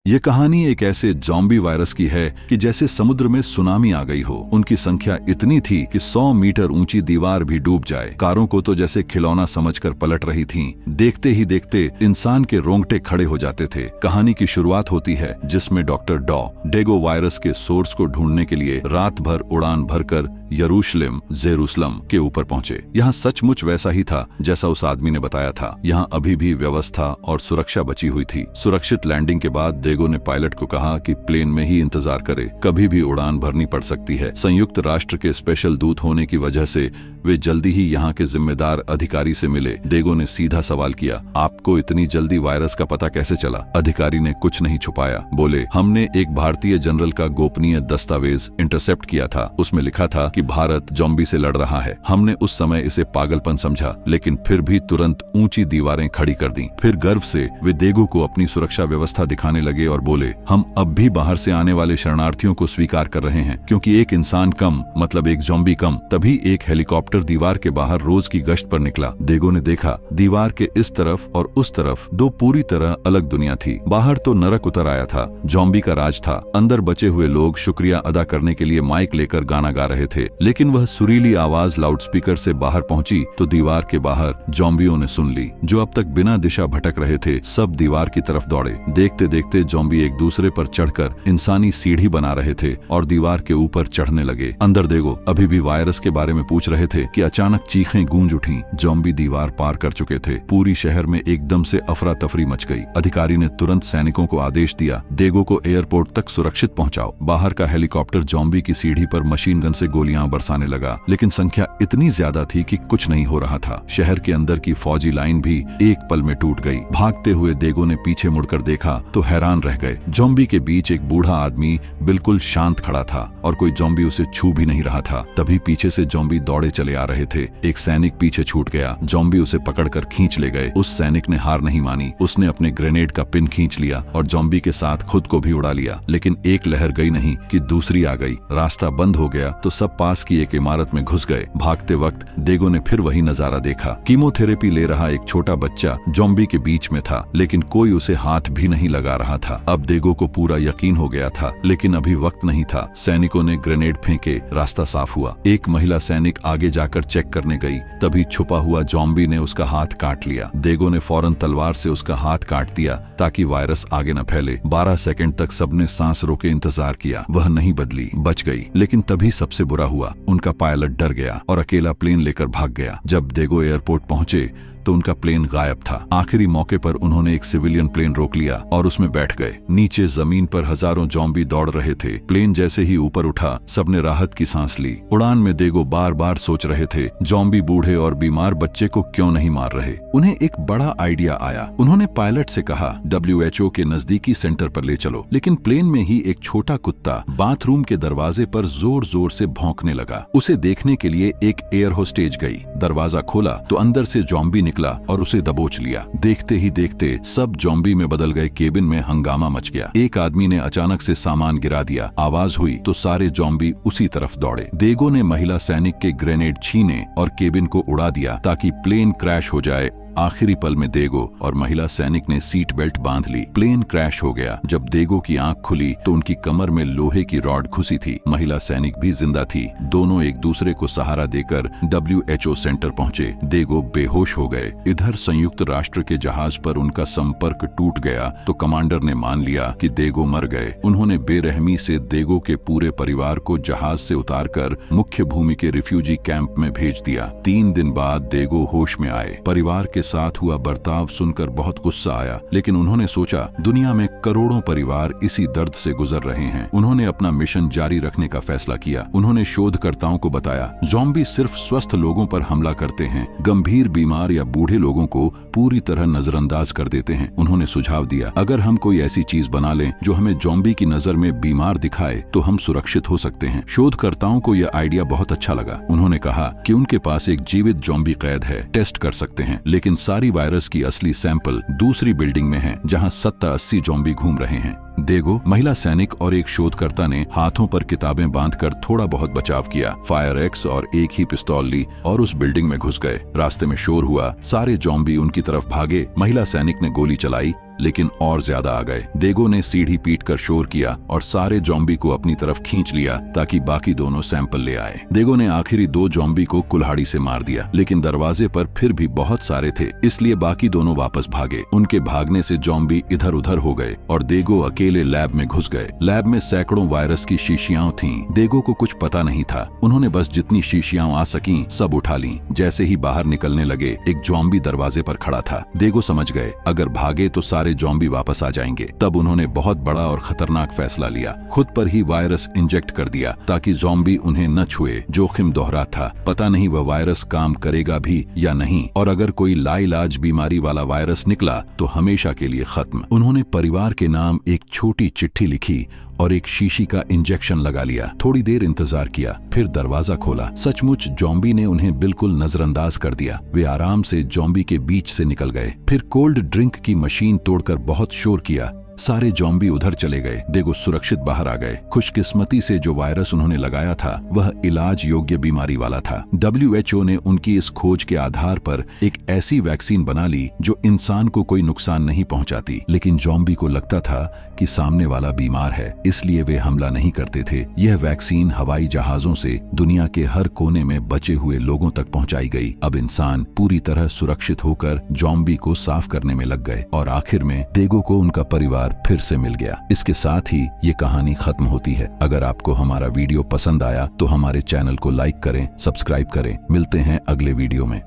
ये कहानी एक ऐसे ज़ॉम्बी वायरस की है कि जैसे समुद्र में सुनामी आ गई हो। उनकी संख्या इतनी थी कि 100 मीटर ऊंची दीवार भी डूब जाए। कारों को तो जैसे खिलौना समझकर पलट रही थीं। देखते ही देखते इंसान के रोंगटे खड़े हो जाते थे। कहानी की शुरुआत होती है जिसमें डॉक्टर डेगो वायरस के सोर्स को ढूंढने के लिए रात भर उड़ान भरकर यरूशलेम जेरूसलम के ऊपर पहुंचे। यहाँ सचमुच वैसा ही था जैसा उस आदमी ने बताया था। यहाँ अभी भी व्यवस्था और सुरक्षा बची हुई थी। सुरक्षित लैंडिंग के बाद डेगो ने पायलट को कहा कि प्लेन में ही इंतजार करे, कभी भी उड़ान भरनी पड़ सकती है। संयुक्त राष्ट्र के स्पेशल दूत होने की वजह से वे जल्दी ही यहाँ के जिम्मेदार अधिकारी से मिले। डेगो ने सीधा सवाल किया, आपको इतनी जल्दी वायरस का पता कैसे चला? अधिकारी ने कुछ नहीं छुपाया। बोले, हमने एक भारतीय जनरल का गोपनीय दस्तावेज इंटरसेप्ट किया था। उसमें लिखा था कि भारत ज़ॉम्बी से लड़ रहा है। हमने उस समय इसे पागलपन समझा, लेकिन फिर भी तुरंत ऊंची दीवारें खड़ी कर दी। फिर गर्व से वे डेगो को अपनी सुरक्षा व्यवस्था दिखाने लगे और बोले, हम अब भी बाहर से आने वाले शरणार्थियों को स्वीकार कर रहे हैं, क्योंकि एक इंसान कम मतलब एक ज़ॉम्बी कम। तभी एक हेलीकॉप्टर दीवार के बाहर रोज की गश्त पर निकला। डेगो ने देखा दीवार के इस तरफ और उस तरफ दो पूरी तरह अलग दुनिया थी। बाहर तो नरक उतर आया था, ज़ॉम्बी का राज था। अंदर बचे हुए लोग शुक्रिया अदा करने के लिए माइक लेकर गाना गा रहे थे। लेकिन वह सुरीली आवाज लाउडस्पीकर से बाहर पहुंची तो दीवार के बाहर ज़ॉम्बियों ने सुन ली। जो अब तक बिना दिशा भटक रहे थे, सब दीवार की तरफ दौड़े। देखते देखते ज़ॉम्बी एक दूसरे पर चढ़कर इंसानी सीढ़ी बना रहे थे और दीवार के ऊपर चढ़ने लगे। अंदर डेगो अभी भी वायरस के बारे में पूछ रहे थे कि अचानक चीखें गूंज उठी। ज़ॉम्बी दीवार पार कर चुके थे। पूरी शहर में एकदम से अफरा तफरी मच गई। अधिकारी ने तुरंत सैनिकों को आदेश दिया, डेगो को एयरपोर्ट तक सुरक्षित पहुंचाओ। बाहर का हेलीकॉप्टर ज़ॉम्बी की सीढ़ी पर मशीन गन से गोलियां बरसाने लगा, लेकिन संख्या इतनी ज्यादा थी कि कुछ नहीं हो रहा था। शहर के अंदर की फौजी लाइन भी एक पल में टूट गई। भागते हुए डेगो ने पीछे मुड़कर देखा तो हैरान रह गए। ज़ॉम्बी के बीच एक बूढ़ा आदमी बिल्कुल शांत खड़ा था और कोई ज़ॉम्बी उसे छू भी नहीं रहा था। तभी पीछे से ज़ॉम्बी दौड़े चले आ रहे थे। एक सैनिक पीछे छूट गया। ज़ॉम्बी उसे पकड़कर खींच ले गए। उस सैनिक ने हार नहीं मानी। उसने अपने ग्रेनेड का पिन खींच लिया और ज़ॉम्बी के साथ खुद को भी उड़ा लिया। लेकिन एक लहर गई नहीं कि दूसरी आ गई। रास्ता बंद हो गया तो सब पास की एक इमारत में घुस गए। भागते वक्त डेगो ने फिर वही नजारा देखा। कीमोथेरेपी ले रहा एक छोटा बच्चा ज़ॉम्बी के बीच में था, लेकिन कोई उसे हाथ भी नहीं लगा रहा था। अब डेगो को पूरा यकीन हो गया था, लेकिन अभी वक्त नहीं था। सैनिकों ने ग्रेनेड फेंके, रास्ता साफ हुआ। एक महिला सैनिक आगे जाकर चेक करने गई। तभी छुपा हुआ ज़ॉम्बी ने उसका हाथ काट लिया। डेगो ने फौरन तलवार से उसका हाथ काट दिया ताकि वायरस आगे न फैले। 12 सेकंड तक सबने सांस रोके इंतजार किया। वह नहीं बदली, बच गई। लेकिन तभी सबसे बुरा हुआ, उनका पायलट डर गया और अकेला प्लेन लेकर भाग गया। जब डेगो एयरपोर्ट पहुंचे तो उनका प्लेन गायब था। आखिरी मौके पर उन्होंने एक सिविलियन प्लेन रोक लिया और उसमें बैठ गए। नीचे जमीन पर हजारों ज़ॉम्बी दौड़ रहे थे। प्लेन जैसे ही ऊपर उठा, सबने राहत की सांस ली। उड़ान में डेगो बार बार सोच रहे थे, ज़ॉम्बी बूढ़े और बीमार बच्चे को क्यों नहीं मार रहे। उन्हें एक बड़ा आइडिया आया। उन्होंने पायलट से कहा, WHO के नजदीकी सेंटर पर ले चलो। लेकिन प्लेन में ही एक छोटा कुत्ता बाथरूम के दरवाजे पर जोर जोर से भौंकने लगा। उसे देखने के लिए एक एयर होस्टेज गई। दरवाजा खोला तो अंदर से ज़ॉम्बी निकला और उसे दबोच लिया। देखते ही देखते सब ज़ॉम्बी में बदल गए। केबिन में हंगामा मच गया। एक आदमी ने अचानक से सामान गिरा दिया। आवाज हुई तो सारे ज़ॉम्बी उसी तरफ दौड़े। डेगो ने महिला सैनिक के ग्रेनेड छीने और केबिन को उड़ा दिया ताकि प्लेन क्रैश हो जाए। आखिरी पल में डेगो और महिला सैनिक ने सीट बेल्ट बांध ली। प्लेन क्रैश हो गया। जब डेगो की आंख खुली तो उनकी कमर में लोहे की रॉड घुसी थी। महिला सैनिक भी जिंदा थी। दोनों एक दूसरे को सहारा देकर WHO सेंटर पहुंचे। डेगो बेहोश हो गए। इधर संयुक्त राष्ट्र के जहाज पर उनका संपर्क टूट गया तो कमांडर ने मान लिया कि डेगो मर गए। उन्होंने बेरहमी से डेगो के पूरे परिवार को जहाज से उतारकर मुख्य भूमि के रिफ्यूजी कैंप में भेज दिया। 3 दिन बाद डेगो होश में आए। परिवार के साथ हुआ बर्ताव सुनकर बहुत गुस्सा आया, लेकिन उन्होंने सोचा दुनिया में करोड़ों परिवार इसी दर्द से गुजर रहे हैं। उन्होंने अपना मिशन जारी रखने का फैसला किया। उन्होंने शोधकर्ताओं को बताया, ज़ॉम्बी सिर्फ स्वस्थ लोगों पर हमला करते हैं, गंभीर बीमार या बूढ़े लोगों को पूरी तरह नजरअंदाज कर देते हैं। उन्होंने सुझाव दिया, अगर हम कोई ऐसी चीज बना लें जो हमें ज़ॉम्बी की नजर में बीमार दिखाए तो हम सुरक्षित हो सकते हैं। शोधकर्ताओं को यह आइडिया बहुत अच्छा लगा। उन्होंने कहा कि उनके पास एक जीवित ज़ॉम्बी कैद है, टेस्ट कर सकते हैं। लेकिन सारी वायरस की असली सैंपल दूसरी बिल्डिंग में है जहां 70-80 ज़ॉम्बी घूम रहे हैं। डेगो, महिला सैनिक और एक शोधकर्ता ने हाथों पर किताबें बांधकर थोड़ा बहुत बचाव किया। फायर एक्स और एक ही पिस्तौल ली और उस बिल्डिंग में घुस गए। रास्ते में शोर हुआ, सारे ज़ॉम्बी उनकी तरफ भागे। महिला सैनिक ने गोली चलाई लेकिन और ज्यादा आ गए। देगो ने सीढ़ी पीट कर शोर किया और सारे जॉम्बी को अपनी तरफ खींच लिया ताकि बाकी दोनों सैंपल ले आए। देगो ने आखिरी 2 जॉम्बी को कुल्हाड़ी से मार दिया, लेकिन दरवाजे पर फिर भी बहुत सारे थे, इसलिए बाकी दोनों वापस भागे। उनके भागने से जॉम्बी इधर उधर हो गए और देगो अकेले लैब में घुस गए। लैब में सैकड़ों वायरस की शीशियां थीं। देगो को कुछ पता नहीं था, उन्होंने बस जितनी शीशियां आ सकी सब उठा ली। जैसे ही बाहर निकलने लगे, एक जॉम्बी दरवाजे पर खड़ा था। देगो समझ गए अगर भागे तो सारे जॉम्बी वापस आ जाएंगे। तब उन्होंने बहुत बड़ा और खतरनाक फैसला लिया, खुद पर ही वायरस इंजेक्ट कर दिया ताकि जॉम्बी उन्हें न छुए। जोखिम दोहरा था, पता नहीं वह वायरस काम करेगा भी या नहीं, और अगर कोई लाइलाज बीमारी वाला वायरस निकला तो हमेशा के लिए खत्म। उन्होंने परिवार के नाम एक छोटी चिट्ठी लिखी और एक शीशी का इंजेक्शन लगा लिया। थोड़ी देर इंतजार किया, फिर दरवाजा खोला। सचमुच जॉम्बी ने उन्हें बिल्कुल नजरअंदाज कर दिया। वे आराम से जॉम्बी के बीच से निकल गए। फिर कोल्ड ड्रिंक की मशीन तोड़कर बहुत शोर किया। सारे जॉम्बी उधर चले गए। देगो सुरक्षित बाहर आ गए। खुशकिस्मती से जो वायरस उन्होंने लगाया था वह इलाज योग्य बीमारी वाला था। WHO ने उनकी इस खोज के आधार पर एक ऐसी वैक्सीन बना ली जो इंसान को कोई नुकसान नहीं पहुंचाती। लेकिन जॉम्बी को लगता था कि सामने वाला बीमार है, इसलिए वे हमला नहीं करते थे। यह वैक्सीन हवाई जहाजों से दुनिया के हर कोने में बचे हुए लोगों तक पहुंचाई गई। अब इंसान पूरी तरह सुरक्षित होकर जॉम्बी को साफ करने में लग गए और आखिर में देगो को उनका परिवार फिर से मिल गया। इसके साथ ही ये कहानी खत्म होती है। अगर आपको हमारा वीडियो पसंद आया तो हमारे चैनल को लाइक करें, सब्सक्राइब करें। मिलते हैं अगले वीडियो में।